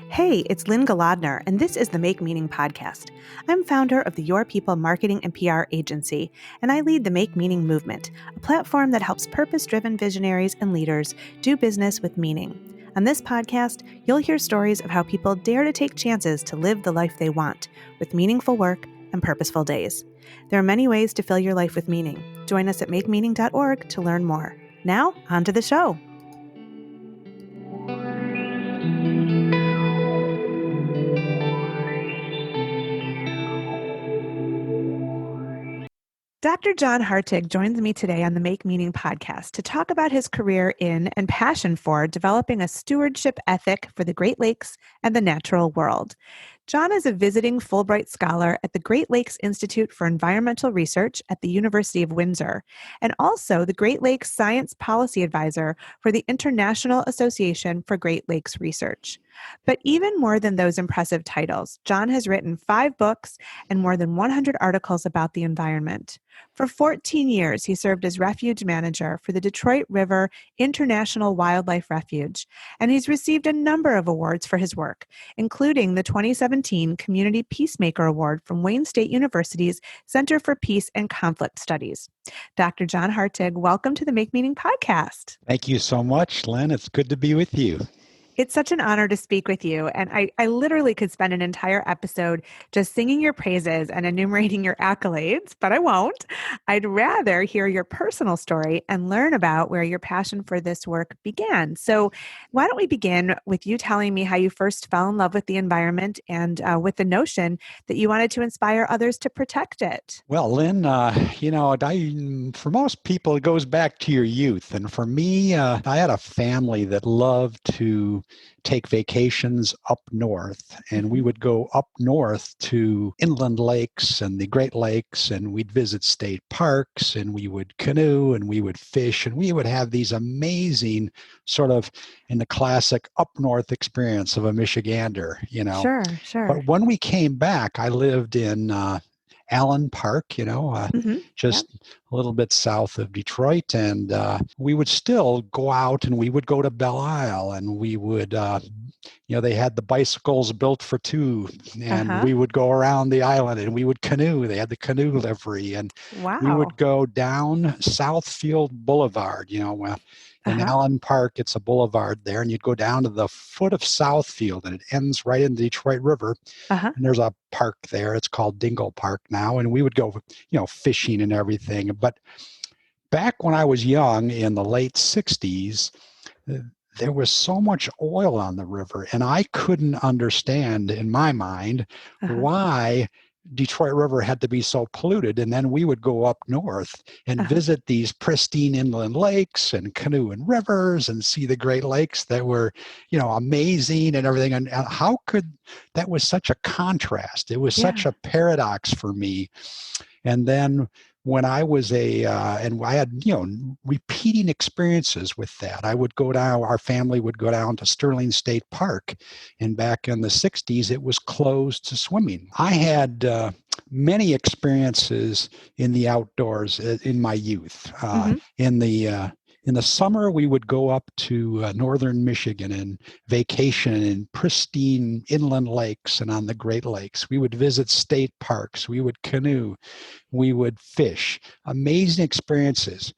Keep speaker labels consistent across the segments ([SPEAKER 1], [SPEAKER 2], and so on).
[SPEAKER 1] Hey, it's Lynn Galadner, and this is the Make Meaning podcast. I'm founder of the Your People marketing and PR agency, and I lead the Make Meaning movement, a platform that helps purpose-driven visionaries and leaders do business with meaning. On this podcast, you'll hear stories of how people dare to take chances to live the life they want, with meaningful work and purposeful days. There are many ways to fill your life with meaning. Join us at makemeaning.org to learn more. Now, on to the show. Dr. John Hartig joins me today on the Make Meaning podcast to talk about his career in and passion for developing a stewardship ethic for the Great Lakes and the natural world. John is a visiting Fulbright Scholar at the Great Lakes Institute for Environmental Research at the University of Windsor, and also the Great Lakes Science Policy Advisor for the International Association for Great Lakes Research. But even more than those impressive titles, John has written 5 books and more than 100 articles about the environment. For 14 years, he served as Refuge Manager for the Detroit River International Wildlife Refuge, and he's received a number of awards for his work, including the 2017 Community Peacemaker Award from Wayne State University's Center for Peace and Conflict Studies. Dr. John Hartig, welcome to the Make Meaning podcast.
[SPEAKER 2] Thank you so much, Lynn. It's good to be with you.
[SPEAKER 1] It's such an honor to speak with you, and I literally could spend an entire episode just singing your praises and enumerating your accolades, but I won't. I'd rather hear your personal story and learn about where your passion for this work began. So why don't we begin with you telling me how you first fell in love with the environment and with the notion that you wanted to inspire others to protect it?
[SPEAKER 2] Well, Lynn, for most people, it goes back to your youth. And for me, I had a family that loved to take vacations up north, and we would go up north to inland lakes and the Great Lakes, and we'd visit state parks, and we would canoe, and we would fish, and we would have these amazing sort of in the classic up north experience of a Michigander,
[SPEAKER 1] Sure.
[SPEAKER 2] But when we came back, I lived in Allen Park, just a little bit south of Detroit. And we would still go out and we would go to Belle Isle, and we would, they had the bicycles built for two, and we would go around the island and we would canoe. They had the canoe livery, and we would go down Southfield Boulevard, in Allen Park. It's a boulevard there, and you'd go down to the foot of Southfield, and it ends right in the Detroit River. And there's a park there. It's called Dingle Park now, and we would go, fishing and everything. But back when I was young in the late 60s, there was so much oil on the river, and I couldn't understand in my mind why Detroit River had to be so polluted. And then we would go up north and visit these pristine inland lakes and canoe in rivers and see the Great Lakes that were, amazing and everything. And how could that was such a contrast? It was such a paradox for me. And then when I was and I had, repeating experiences with that. I would go down, our family would go down to Sterling State Park, and back in the 60s, it was closed to swimming. I had many experiences in the outdoors in my youth. In the summer, we would go up to northern Michigan and vacation in pristine inland lakes and on the Great Lakes. We would visit state parks. We would canoe. We would fish. Amazing experiences.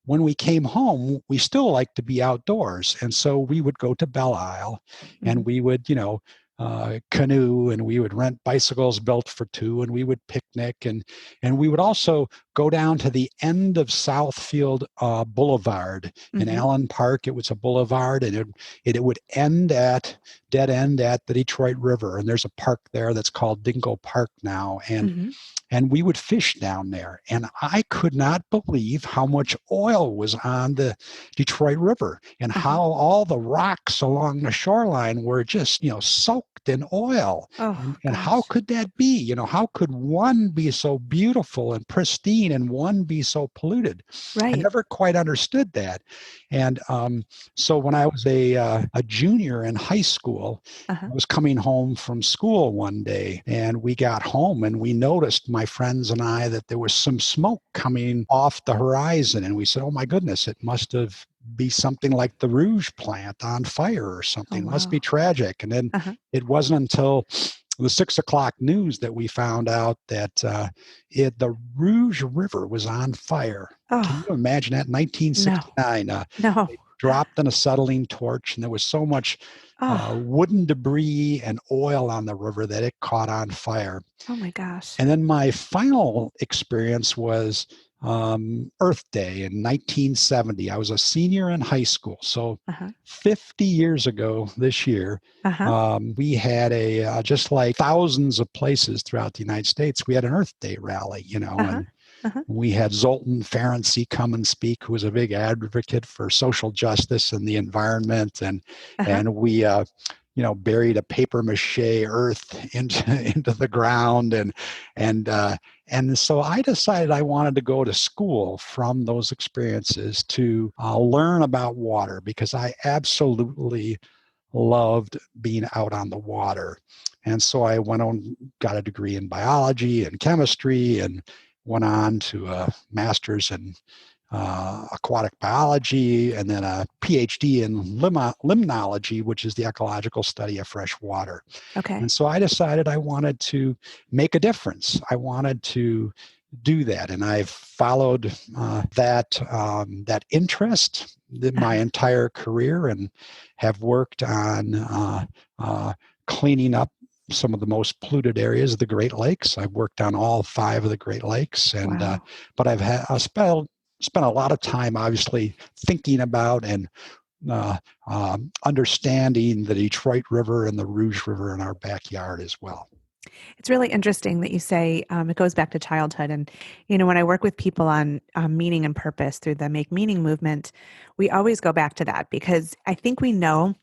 [SPEAKER 2] When we came home, we still liked to be outdoors. And so we would go to Belle Isle, and we would, canoe, and we would rent bicycles built for two, and we would picnic, and we would also go down to the end of Southfield Boulevard in Allen Park. It was a boulevard, and it would dead end at the Detroit River, and there's a park there that's called Dingle Park now, and we would fish down there. And I could not believe how much oil was on the Detroit River, and how all the rocks along the shoreline were just, soaked in oil. And how could that be? How could one be so beautiful and pristine and one be so polluted?
[SPEAKER 1] Right.
[SPEAKER 2] I never quite understood that. And so when I was a junior in high school, I was coming home from school one day, and we got home and we noticed, my friends and I, that there was some smoke coming off the horizon. And we said, oh my goodness, it must have be something like the Rouge plant on fire or
[SPEAKER 1] Oh,
[SPEAKER 2] something. It must be
[SPEAKER 1] wow.
[SPEAKER 2] tragic. And then
[SPEAKER 1] Uh-huh.
[SPEAKER 2] it wasn't until the 6 o'clock news that we found out that the Rouge River was on fire. Can you
[SPEAKER 1] Oh,
[SPEAKER 2] imagine that?
[SPEAKER 1] no.
[SPEAKER 2] 1969,
[SPEAKER 1] No.
[SPEAKER 2] they dropped an acetylene torch, and there was so much
[SPEAKER 1] Oh,
[SPEAKER 2] wooden debris and oil on the river that it caught on fire.
[SPEAKER 1] oh my gosh.
[SPEAKER 2] And then my final experience was Earth Day in 1970. I was a senior in high school. So
[SPEAKER 1] Uh-huh.
[SPEAKER 2] 50 years ago this year,
[SPEAKER 1] Uh-huh.
[SPEAKER 2] we had just like thousands of places throughout the United States, we had an Earth Day rally,
[SPEAKER 1] Uh-huh.
[SPEAKER 2] and
[SPEAKER 1] Uh-huh.
[SPEAKER 2] we had Zoltan Ferenczi come and speak, who was a big advocate for social justice and the environment. And,
[SPEAKER 1] Uh-huh.
[SPEAKER 2] and we, buried a paper mache earth into the ground. And so I decided I wanted to go to school from those experiences to learn about water, because I absolutely loved being out on the water. And so I went on, got a degree in biology and chemistry, and went on to a master's in aquatic biology, and then a PhD in limnology, which is the ecological study of fresh water.
[SPEAKER 1] Okay.
[SPEAKER 2] And so I decided I wanted to make a difference. I wanted to do that, and I've followed that interest my
[SPEAKER 1] Uh-huh.
[SPEAKER 2] entire career, and have worked on cleaning up some of the most polluted areas of the Great Lakes. I've worked on all 5 of the Great Lakes, and
[SPEAKER 1] Wow.
[SPEAKER 2] but I spent a lot of time, obviously, thinking about and understanding the Detroit River and the Rouge River in our backyard as well.
[SPEAKER 1] It's really interesting that you say it goes back to childhood. And, when I work with people on meaning and purpose through the Make Meaning movement, we always go back to that, because I think we know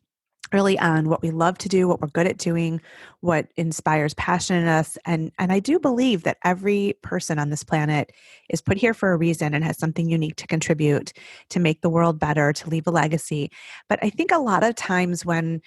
[SPEAKER 1] early on what we love to do, what we're good at doing, what inspires passion in us. And I do believe that every person on this planet is put here for a reason and has something unique to contribute, to make the world better, to leave a legacy. But I think a lot of times when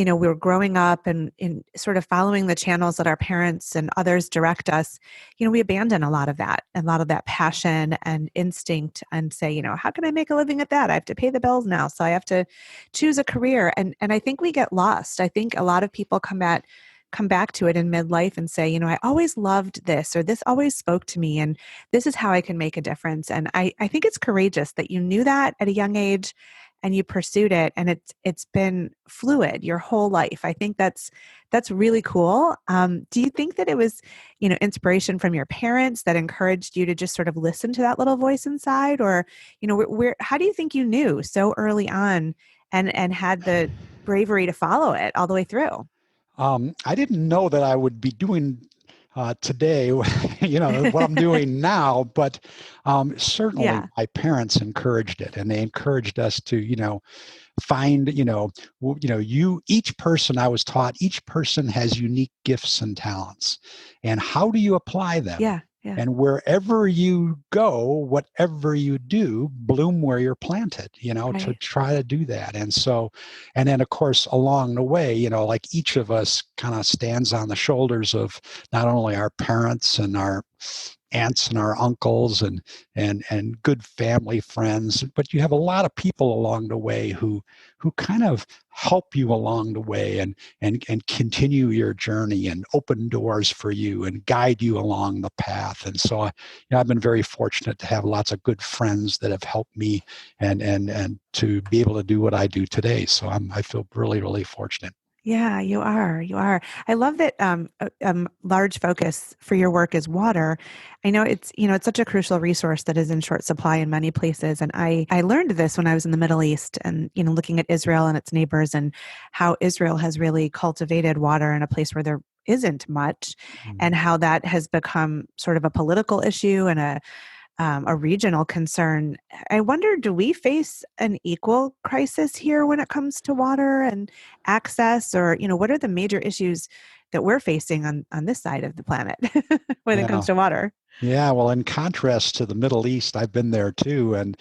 [SPEAKER 1] we're growing up and in sort of following the channels that our parents and others direct us, we abandon a lot of that passion and instinct, and say, how can I make a living at that? I have to pay the bills now, so I have to choose a career. And I think we get lost. I think a lot of people come back to it in midlife and say, I always loved this, or this always spoke to me, and this is how I can make a difference. And I think it's courageous that you knew that at a young age and you pursued it, and it's been fluid your whole life. I think that's really cool. Do you think that it was, inspiration from your parents that encouraged you to just sort of listen to that little voice inside, or, how do you think you knew so early on and had the bravery to follow it all the way through?
[SPEAKER 2] I didn't know that I would be doing today, what I'm doing now, but certainly
[SPEAKER 1] Yeah.
[SPEAKER 2] my parents encouraged it, and they encouraged us to, find, each person, I was taught, each person has unique gifts and talents, and how do you apply them?
[SPEAKER 1] Yeah. Yeah.
[SPEAKER 2] And wherever you go, whatever you do, bloom where you're planted, to
[SPEAKER 1] Right.
[SPEAKER 2] try to do that. And so, and then of course, along the way, like each of us kind of stands on the shoulders of not only our parents and our aunts and our uncles and good family friends, but you have a lot of people along the way who kind of help you along the way, and continue your journey and open doors for you and guide you along the path. And so I've been very fortunate to have lots of good friends that have helped me and to be able to do what I do today. So I feel really, really fortunate.
[SPEAKER 1] Yeah, you are. You are. I love that a large focus for your work is water. I know it's such a crucial resource that is in short supply in many places. And I learned this when I was in the Middle East, and, looking at Israel and its neighbors, and how Israel has really cultivated water in a place where there isn't much, and
[SPEAKER 2] Mhm.
[SPEAKER 1] how that has become sort of a political issue and a regional concern. I wonder, do we face an equal crisis here when it comes to water and access, or, what are the major issues that we're facing on this side of the planet when it
[SPEAKER 2] Yeah.
[SPEAKER 1] comes to water?
[SPEAKER 2] Yeah, well, in contrast to the Middle East, I've been there too, and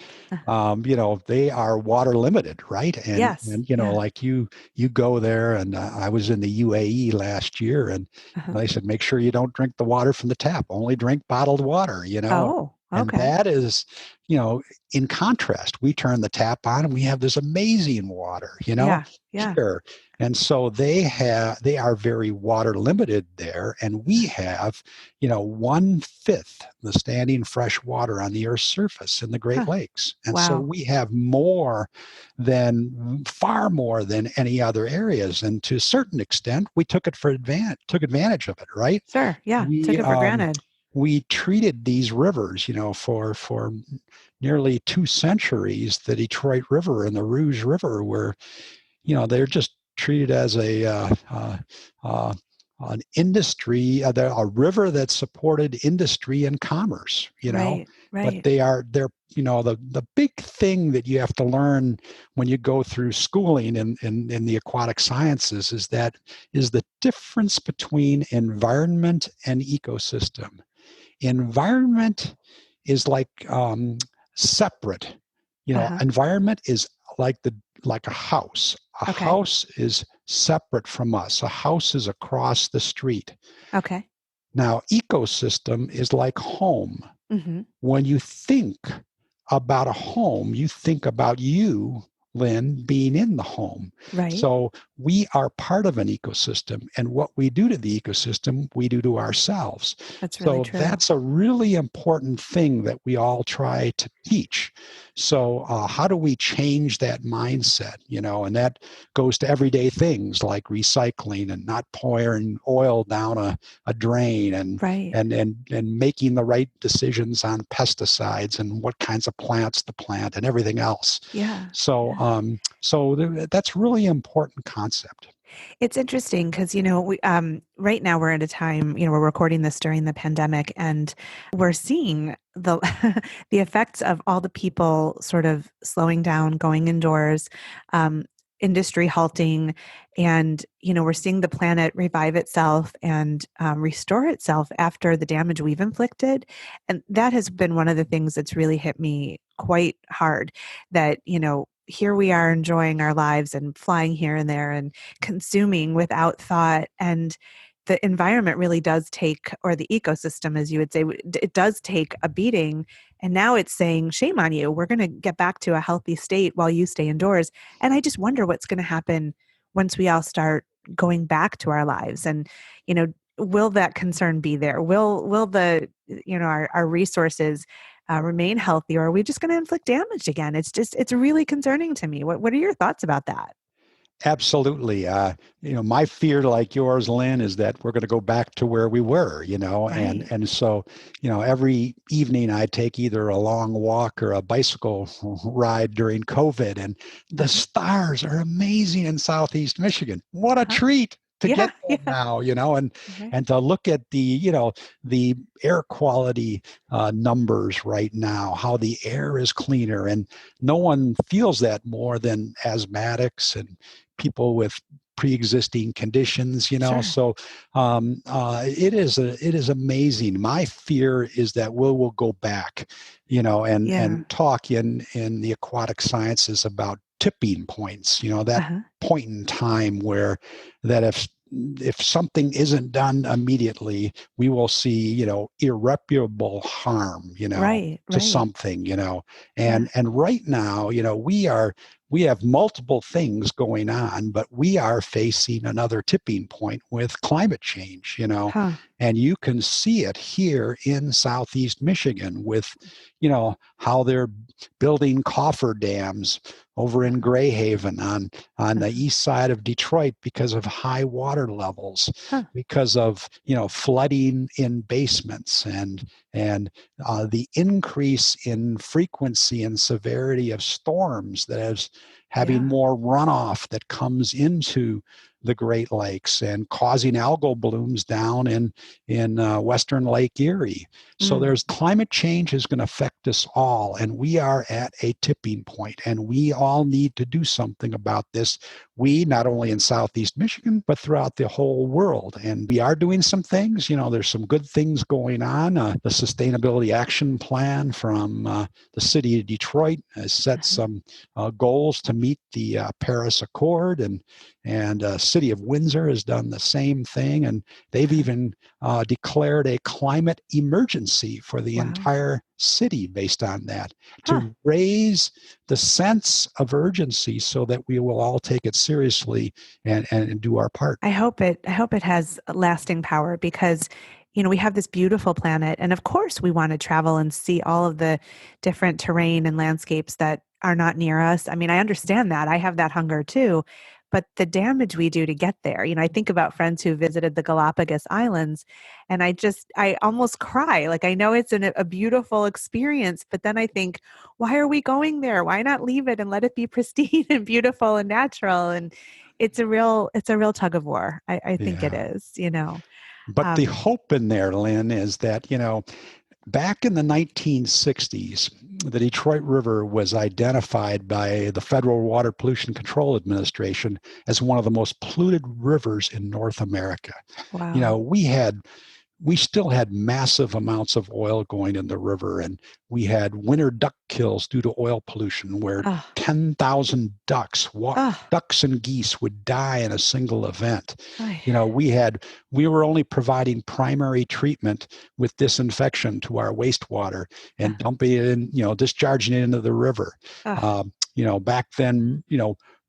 [SPEAKER 2] they are water limited, right?
[SPEAKER 1] Yes.
[SPEAKER 2] And
[SPEAKER 1] Yeah.
[SPEAKER 2] like you go there, and I was in the UAE last year, and
[SPEAKER 1] Uh-huh.
[SPEAKER 2] they said make sure you don't drink the water from the tap, only drink bottled water.
[SPEAKER 1] Oh.
[SPEAKER 2] And
[SPEAKER 1] Okay.
[SPEAKER 2] that is, in contrast, we turn the tap on and we have this amazing water,
[SPEAKER 1] Yeah. Yeah.
[SPEAKER 2] pure. And so they are very water limited there. And we have, 1/5 the standing fresh water on the Earth's surface in the Great
[SPEAKER 1] Huh.
[SPEAKER 2] Lakes. And so
[SPEAKER 1] Wow.
[SPEAKER 2] we have far more than any other areas. And to a certain extent, we took advantage of it, right?
[SPEAKER 1] Sure. Yeah. Took
[SPEAKER 2] We
[SPEAKER 1] it for granted.
[SPEAKER 2] we treated these rivers, for nearly 2 centuries. The Detroit River and the Rouge River were, they're just treated as uh, an industry, a river that supported industry and commerce.
[SPEAKER 1] Right.
[SPEAKER 2] But
[SPEAKER 1] Right.
[SPEAKER 2] they're the big thing that you have to learn when you go through schooling in the aquatic sciences is the difference between environment and ecosystem. Environment is like separate.
[SPEAKER 1] Uh-huh.
[SPEAKER 2] Environment is like a house. A
[SPEAKER 1] Okay.
[SPEAKER 2] house is separate from us. A house is across the street.
[SPEAKER 1] Okay.
[SPEAKER 2] Now, ecosystem is like home.
[SPEAKER 1] Mm-hmm.
[SPEAKER 2] When you think about a home, you think about you, Lynn, being in the home.
[SPEAKER 1] Right.
[SPEAKER 2] So we are part of an ecosystem, and what we do to the ecosystem, we do to ourselves.
[SPEAKER 1] That's really
[SPEAKER 2] So
[SPEAKER 1] true.
[SPEAKER 2] that's a really important thing that we all try to teach. So how do we change that mindset? And that goes to everyday things like recycling and not pouring oil down a drain and
[SPEAKER 1] Right.
[SPEAKER 2] and making the right decisions on pesticides and what kinds of plants to plant and everything else.
[SPEAKER 1] Yeah.
[SPEAKER 2] So
[SPEAKER 1] Yeah.
[SPEAKER 2] that's really important concept.
[SPEAKER 1] It's interesting because, we right now we're at a time, we're recording this during the pandemic, and we're seeing the the effects of all the people sort of slowing down, going indoors, um, industry halting, and we're seeing the planet revive itself and restore itself after the damage we've inflicted. And that has been one of the things that's really hit me quite hard, that here we are enjoying our lives and flying here and there and consuming without thought. And the environment really does take, or the ecosystem, as you would say, it does take a beating. And now it's saying, shame on you. We're going to get back to a healthy state while you stay indoors. And I just wonder what's going to happen once we all start going back to our lives. And, will that concern be there? Will the, our resources remain healthy, or are we just going to inflict damage again? It's really concerning to me. What are your thoughts about that?
[SPEAKER 2] Absolutely. My fear, like yours, Lynn, is that we're going to go back to where we were,
[SPEAKER 1] Right.
[SPEAKER 2] and so, every evening I take either a long walk or a bicycle ride during COVID, and the
[SPEAKER 1] Uh-huh.
[SPEAKER 2] stars are amazing in Southeast Michigan. What a
[SPEAKER 1] Uh-huh.
[SPEAKER 2] treat to
[SPEAKER 1] Yeah.
[SPEAKER 2] get them
[SPEAKER 1] Yeah.
[SPEAKER 2] now,
[SPEAKER 1] Right.
[SPEAKER 2] and to look at the air quality numbers right now, how the air is cleaner, and no one feels that more than asthmatics and people with pre-existing conditions,
[SPEAKER 1] Sure.
[SPEAKER 2] so it is amazing. My fear is that we'll go back,
[SPEAKER 1] Yeah.
[SPEAKER 2] and talk in the aquatic sciences about tipping points, that
[SPEAKER 1] Uh-huh.
[SPEAKER 2] point in time where that if something isn't done immediately, we will see, irreparable harm,
[SPEAKER 1] Right.
[SPEAKER 2] to
[SPEAKER 1] Right.
[SPEAKER 2] something,
[SPEAKER 1] Yeah.
[SPEAKER 2] and right now, we have multiple things going on, but we are facing another tipping point with climate change,
[SPEAKER 1] Huh.
[SPEAKER 2] and you can see it here in Southeast Michigan with, how they're building coffer dams over in Greyhaven on the
[SPEAKER 1] Uh-huh.
[SPEAKER 2] east side of Detroit because of high water levels,
[SPEAKER 1] Huh.
[SPEAKER 2] because of flooding in basements and the increase in frequency and severity of storms that is having
[SPEAKER 1] Yeah.
[SPEAKER 2] more runoff that comes into the Great Lakes and causing algal blooms down in Western Lake Erie. So
[SPEAKER 1] Mm.
[SPEAKER 2] there's climate change is going to affect us all, and we are at a tipping point, and we all need to do something about this. We, not only in Southeast Michigan, but throughout the whole world. And we are doing some things. There's some good things going on. The Sustainability Action Plan from the city of Detroit has set
[SPEAKER 1] Uh-huh.
[SPEAKER 2] some goals to meet the Paris Accord, and city of Windsor has done the same thing, and they've
[SPEAKER 1] Uh-huh.
[SPEAKER 2] even declared a climate emergency for the
[SPEAKER 1] Wow.
[SPEAKER 2] entire city based on that,
[SPEAKER 1] Huh.
[SPEAKER 2] to raise the sense of urgency so that we will all take it seriously and do our part.
[SPEAKER 1] I hope it has lasting power because, we have this beautiful planet, and of course we want to travel and see all of the different terrain and landscapes that are not near us. I mean, I understand that. I have that hunger too. But the damage we do to get there, I think about friends who visited the Galapagos Islands, and I almost cry. Like, I know it's a beautiful experience, but then I think, why are we going there? Why not leave it and let it be pristine and beautiful and natural? And it's a real tug of war. I think it
[SPEAKER 2] Yeah.
[SPEAKER 1] is.
[SPEAKER 2] But the
[SPEAKER 1] Um,
[SPEAKER 2] hope in there, Lynn, is that, back in the 1960s, the Detroit River was identified by the Federal Water Pollution Control Administration as one of the most polluted rivers in North America.
[SPEAKER 1] wow.
[SPEAKER 2] We still had massive amounts of oil going in the river, and we had winter duck kills due to oil pollution where
[SPEAKER 1] Oh,
[SPEAKER 2] 10,000
[SPEAKER 1] oh,
[SPEAKER 2] ducks and geese would die in a single event.
[SPEAKER 1] ay,
[SPEAKER 2] We were only providing primary treatment with disinfection to our wastewater
[SPEAKER 1] yeah,
[SPEAKER 2] and dumping it in, discharging it into the river.
[SPEAKER 1] oh,
[SPEAKER 2] Back then,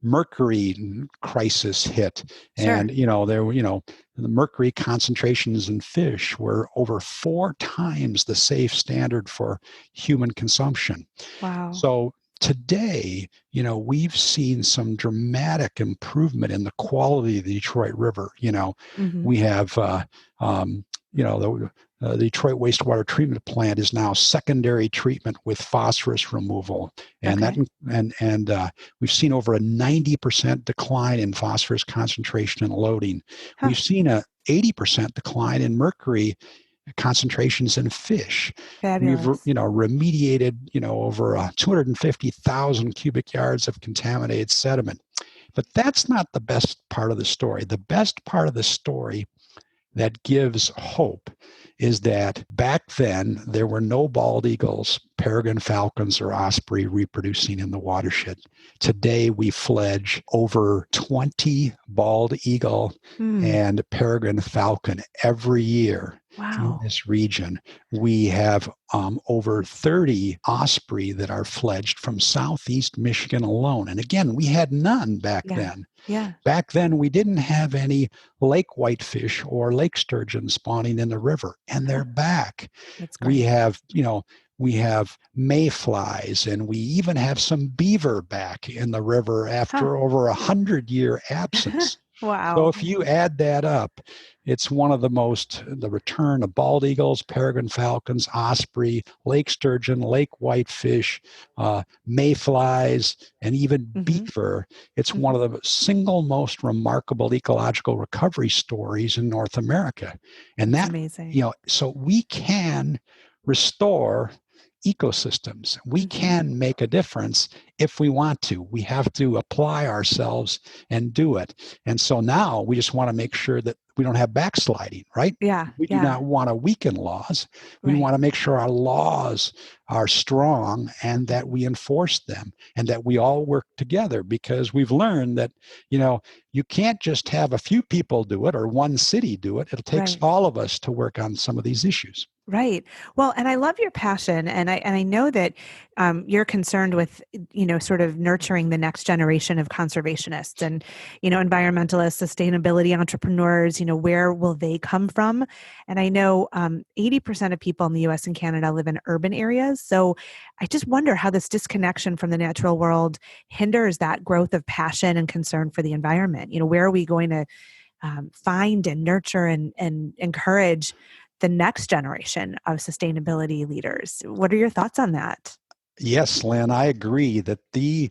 [SPEAKER 2] mercury crisis hit, and
[SPEAKER 1] sure.
[SPEAKER 2] there were, the mercury concentrations in fish were over 4 times the safe standard for human consumption.
[SPEAKER 1] Wow.
[SPEAKER 2] So today, we've seen some dramatic improvement in the quality of the Detroit River.
[SPEAKER 1] Hmm.
[SPEAKER 2] We have, the Detroit wastewater treatment plant is now secondary treatment with phosphorus removal, and that
[SPEAKER 1] Okay.
[SPEAKER 2] we've seen over a 90% decline in phosphorus concentration and loading.
[SPEAKER 1] Huh.
[SPEAKER 2] We've seen a 80% decline in mercury concentrations in fish. We've
[SPEAKER 1] Fabulous.
[SPEAKER 2] remediated over 250,000 cubic yards of contaminated sediment. But that's not the best part of the story. The best part of the story that gives hope is that back then there were no bald eagles, peregrine falcons, or osprey reproducing in the watershed. Today we fledge over 20 bald eagle
[SPEAKER 1] Mm,
[SPEAKER 2] and peregrine falcon every year in
[SPEAKER 1] wow.
[SPEAKER 2] this region. We have over 30 osprey that are fledged from southeast Michigan alone. And again, we had none back
[SPEAKER 1] Yeah.
[SPEAKER 2] then.
[SPEAKER 1] Yeah.
[SPEAKER 2] Back then, we didn't have any lake whitefish or lake sturgeon spawning in the river, and
[SPEAKER 1] Huh.
[SPEAKER 2] they're back.
[SPEAKER 1] That's
[SPEAKER 2] We
[SPEAKER 1] great.
[SPEAKER 2] have, we have mayflies, and we even have some beaver back in the river
[SPEAKER 1] Huh.
[SPEAKER 2] after over 100-year absence. So
[SPEAKER 1] Wow.
[SPEAKER 2] if you add that up, it's one of the return of bald eagles, peregrine falcons, osprey, lake sturgeon, lake whitefish, mayflies, and even
[SPEAKER 1] Hmm.
[SPEAKER 2] beaver. It's one
[SPEAKER 1] Hmm.
[SPEAKER 2] of the single most remarkable ecological recovery stories in North America. And
[SPEAKER 1] That's
[SPEAKER 2] that,
[SPEAKER 1] amazing.
[SPEAKER 2] so we can restore ecosystems. We
[SPEAKER 1] Hmm.
[SPEAKER 2] can make a difference if we want to. We have to apply ourselves and do it. And so now we just want to make sure that we don't have backsliding, right?
[SPEAKER 1] Yeah.
[SPEAKER 2] We do
[SPEAKER 1] Yeah.
[SPEAKER 2] not want to weaken laws. We
[SPEAKER 1] Right.
[SPEAKER 2] want to make sure our laws are strong and that we enforce them and that we all work together, because we've learned that, you can't just have a few people do it or one city do it. It takes
[SPEAKER 1] Right.
[SPEAKER 2] all of us to work on some of these issues.
[SPEAKER 1] Right. Well, and I love your passion, and I know that you're concerned with sort of nurturing the next generation of conservationists and environmentalists, sustainability entrepreneurs. Where will they come from? And I know 80% of people in the U.S. and Canada live in urban areas, so I just wonder how this disconnection from the natural world hinders that growth of passion and concern for the environment. Where are we going to find and nurture and encourage the next generation of sustainability leaders? What are your thoughts on that?
[SPEAKER 2] Yes, Lynn, I agree that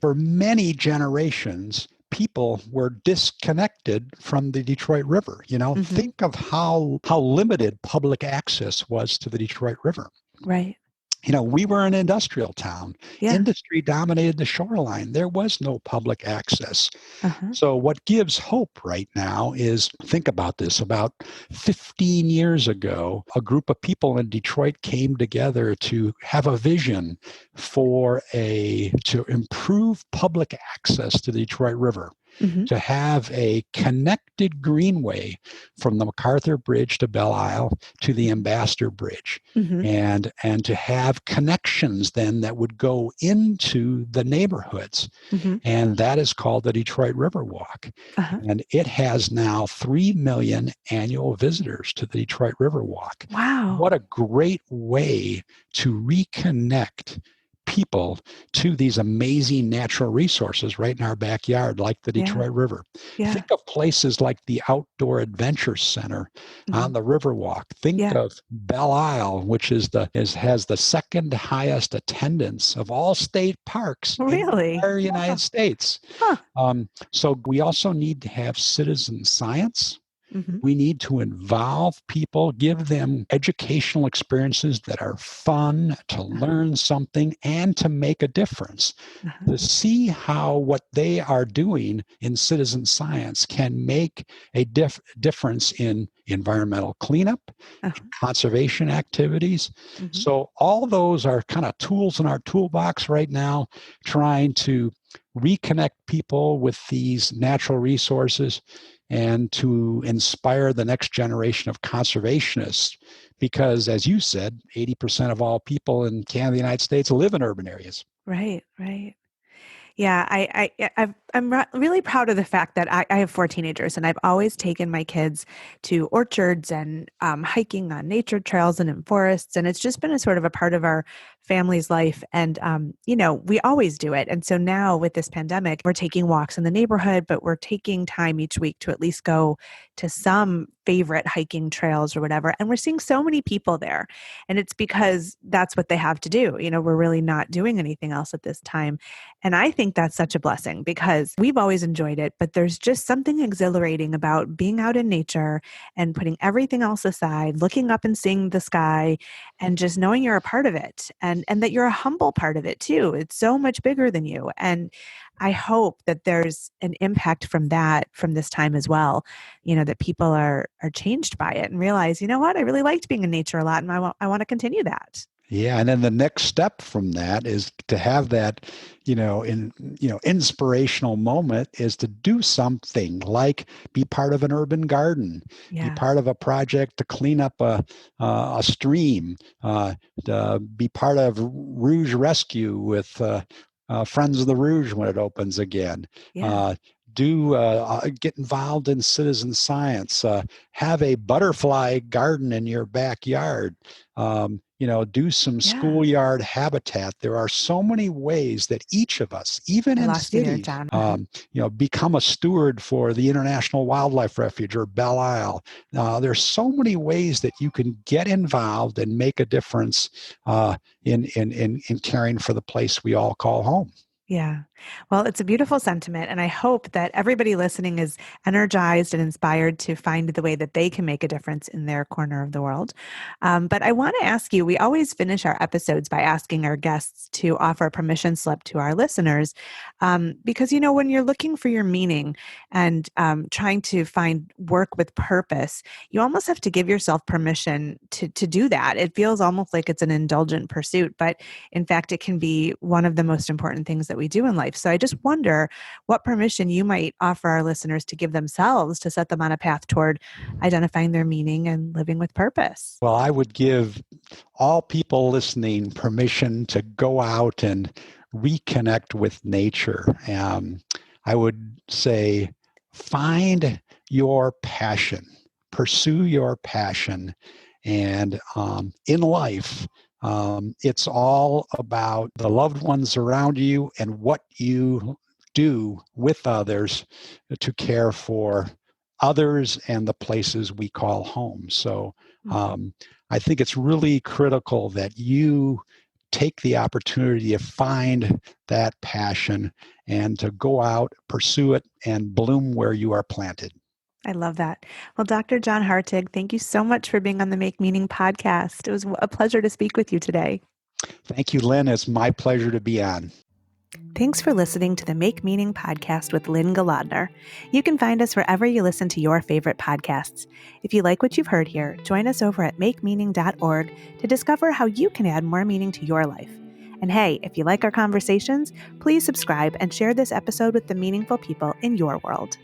[SPEAKER 2] for many generations, people were disconnected from the Detroit River.
[SPEAKER 1] Hmm.
[SPEAKER 2] Think of how limited public access was to the Detroit River.
[SPEAKER 1] Right.
[SPEAKER 2] We were an industrial town.
[SPEAKER 1] Yeah.
[SPEAKER 2] Industry dominated the shoreline. There was no public access.
[SPEAKER 1] Uh-huh.
[SPEAKER 2] So what gives hope right now is, think about this, about 15 years ago, a group of people in Detroit came together to have a vision to improve public access to the Detroit River. to have a connected greenway from the MacArthur Bridge to Belle Isle to the Ambassador Bridge, and to have connections then that would go into the neighborhoods. And that is called the Detroit River Walk. And it has now 3 million annual visitors to the Detroit River Walk.
[SPEAKER 1] Wow.
[SPEAKER 2] What a great way to reconnect people to these amazing natural resources right in our backyard, like the Detroit River. Think of places like the Outdoor Adventure Center on the Riverwalk. Think of Belle Isle, which has the second highest attendance of all state parks in the entire United States. So we also need to have citizen science. We need to involve people, give them educational experiences that are fun, to learn something, and to make a difference. To see how what they are doing in citizen science can make a difference in environmental cleanup, conservation activities. So all those are kind of tools in our toolbox right now, trying to reconnect people with these natural resources and to inspire the next generation of conservationists. Because, as you said, 80% of all people in Canada, the United States, live in urban areas.
[SPEAKER 1] Right, right. Yeah, I'm really proud of the fact that I have 4 teenagers, and I've always taken my kids to orchards and hiking on nature trails and in forests. And it's just been a sort of a part of our family's life. And, we always do it. And so now with this pandemic, we're taking walks in the neighborhood, but we're taking time each week to at least go to some favorite hiking trails or whatever. And we're seeing so many people there. And it's because that's what they have to do. We're really not doing anything else at this time. And I think that's such a blessing because we've always enjoyed it, but there's just something exhilarating about being out in nature and putting everything else aside, looking up and seeing the sky and just knowing you're a part of it and that you're a humble part of it too. It's so much bigger than you. And I hope that there's an impact from that from this time as well, that people are changed by it and realize, you know what, I really liked being in nature a lot and I want to continue that.
[SPEAKER 2] Yeah, and then the next step from that is to have that, inspirational moment is to do something like be part of an urban garden, be part of a project to clean up a stream, to be part of Rouge Rescue with Friends of the Rouge when it opens again. Get involved in citizen science, have a butterfly garden in your backyard, do some schoolyard habitat. There are so many ways that each of us, even in cities, become a steward for the International Wildlife Refuge or Belle Isle. There's so many ways that you can get involved and make a difference in caring for the place we all call home.
[SPEAKER 1] Yeah. Well, it's a beautiful sentiment. And I hope that everybody listening is energized and inspired to find the way that they can make a difference in their corner of the world. But I want to ask you, we always finish our episodes by asking our guests to offer a permission slip to our listeners. Because, when you're looking for your meaning and trying to find work with purpose, you almost have to give yourself permission to do that. It feels almost like it's an indulgent pursuit, but in fact, it can be one of the most important things that we do in life. So I just wonder what permission you might offer our listeners to give themselves to set them on a path toward identifying their meaning and living with purpose.
[SPEAKER 2] Well, I would give all people listening permission to go out and reconnect with nature. I would say find your passion, pursue your passion. And in life, it's all about the loved ones around you and what you do with others to care for others and the places we call home. So I think it's really critical that you take the opportunity to find that passion and to go out, pursue it, and bloom where you are planted.
[SPEAKER 1] I love that. Well, Dr. John Hartig, thank you so much for being on the Make Meaning podcast. It was a pleasure to speak with you today.
[SPEAKER 2] Thank you, Lynn. It's my pleasure to be on.
[SPEAKER 1] Thanks for listening to the Make Meaning podcast with Lynn Galadner. You can find us wherever you listen to your favorite podcasts. If you like what you've heard here, join us over at makemeaning.org to discover how you can add more meaning to your life. And hey, if you like our conversations, please subscribe and share this episode with the meaningful people in your world.